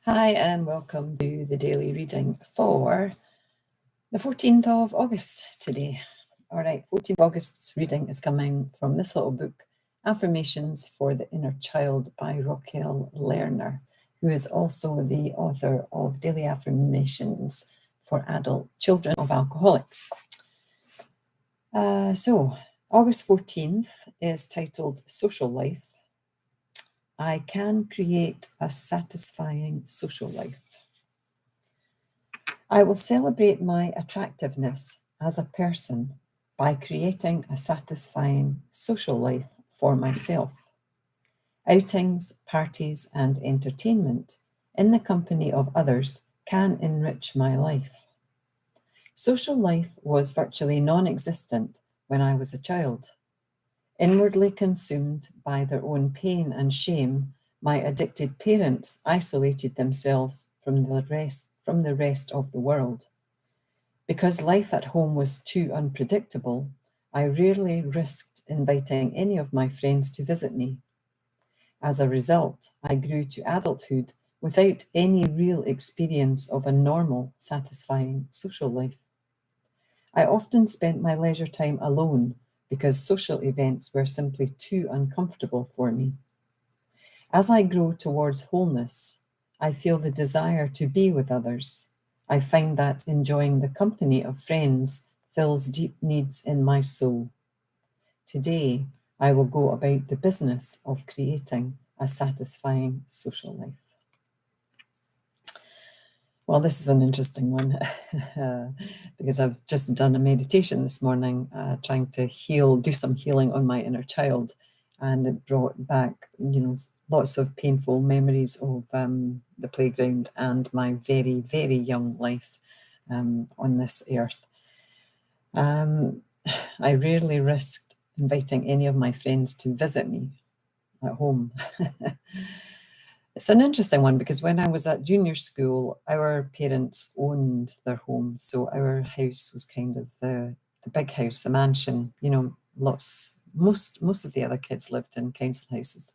Hi and welcome to the daily reading for the 14th of August today. All right, 14th of August's reading is coming from this little book, Affirmations for the Inner Child by Rokelle Lerner, who is also the author of Daily Affirmations for Adult Children of Alcoholics. So, August 14th is titled Social Life. I can create a satisfying social life. I will celebrate my attractiveness as a person by creating a satisfying social life for myself. Outings, parties, and entertainment in the company of others can enrich my life. Social life was virtually non-existent when I was a child. Inwardly consumed by their own pain and shame, my addicted parents isolated themselves from the rest of the world. Because life at home was too unpredictable, I rarely risked inviting any of my friends to visit me. As a result, I grew to adulthood without any real experience of a normal, satisfying social life. I often spent my leisure time alone because social events were simply too uncomfortable for me. As I grow towards wholeness, I feel the desire to be with others. I find that enjoying the company of friends fills deep needs in my soul. Today, I will go about the business of creating a satisfying social life. Well, this is an interesting one because I've just done a meditation this morning, trying to do some healing on my inner child, and it brought back, lots of painful memories of the playground and my very, very young life on this earth. I rarely risked inviting any of my friends to visit me at home. It's an interesting one because when I was at junior school, our parents owned their home. So our house was kind of the big house, the mansion, most of the other kids lived in council houses,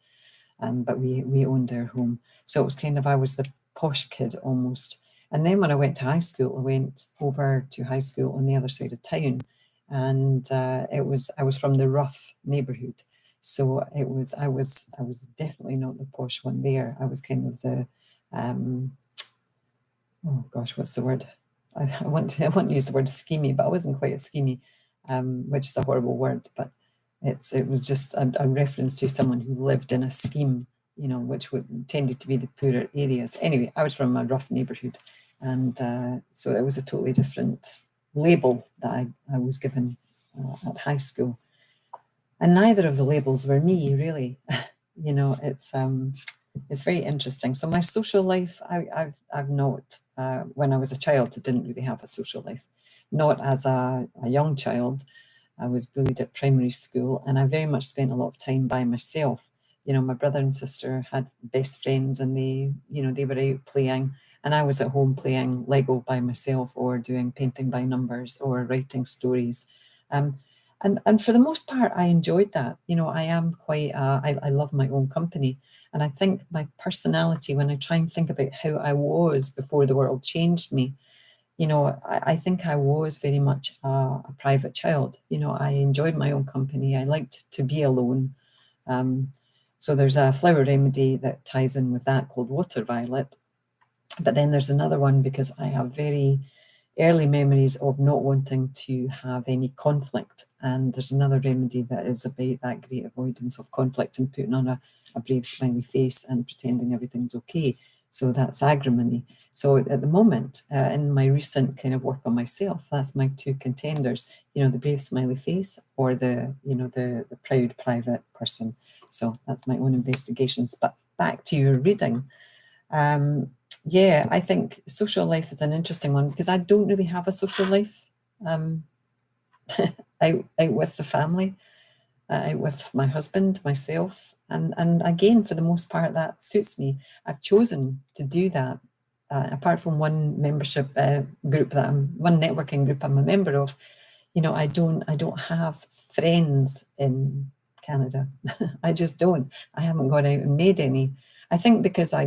but we owned our home. So it was kind of, I was the posh kid almost. And then when I went to high school, I went over to high school on the other side of town. And I was from the rough neighborhood. So I was definitely not the posh one there. I was kind of the, oh gosh, what's the word? I want to use the word schemy, but I wasn't quite as schemy, which is a horrible word, but it was just a reference to someone who lived in a scheme, which tended to be the poorer areas. Anyway, I was from a rough neighborhood, and so it was a totally different label that I was given at high school. And neither of the labels were me, really. It's very interesting. So my social life, I've not, when I was a child, I didn't really have a social life. Not as a young child. I was bullied at primary school, and I very much spent a lot of time by myself. My brother and sister had best friends, and they were out playing, and I was at home playing Lego by myself, or doing painting by numbers, or writing stories. And for the most part, I enjoyed that. I am quite, I love my own company. And I think my personality, when I try and think about how I was before the world changed me, I think I was very much a private child. I enjoyed my own company. I liked to be alone. So there's a flower remedy that ties in with that called water violet. But then there's another one because I have very early memories of not wanting to have any conflict. And there's another remedy that is about that great avoidance of conflict and putting on a brave smiley face and pretending everything's okay. So that's agrimony. So at the moment, in my recent kind of work on myself, that's my two contenders, the brave smiley face, or the proud private person. So that's my own investigations. But back to your reading. Yeah, I think social life is an interesting one because I don't really have a social life out with the family, out with my husband, myself. And again, for the most part, that suits me. I've chosen to do that. Apart from one membership group one networking group I'm a member of, I don't have friends in Canada. I just don't. I haven't gone out and made any. I think because I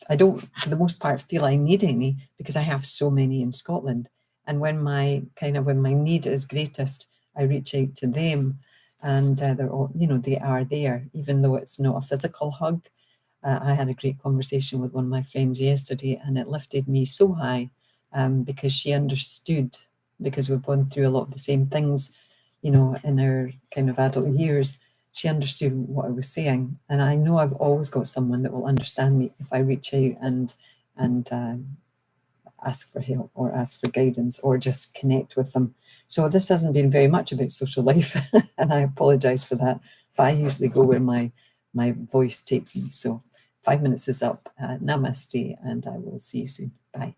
I don't, for the most part, feel I need any because I have so many in Scotland. And when my need is greatest, I reach out to them, and they're all, they are there, even though it's not a physical hug. I had a great conversation with one of my friends yesterday, and it lifted me so high, because she understood, because we've gone through a lot of the same things, in our kind of adult years. She understood what I was saying, and I know I've always got someone that will understand me if I reach out and ask for help or ask for guidance or just connect with them. So this hasn't been very much about social life, and I apologise for that. But I usually go where my voice takes me. So 5 minutes is up. Namaste, and I will see you soon. Bye.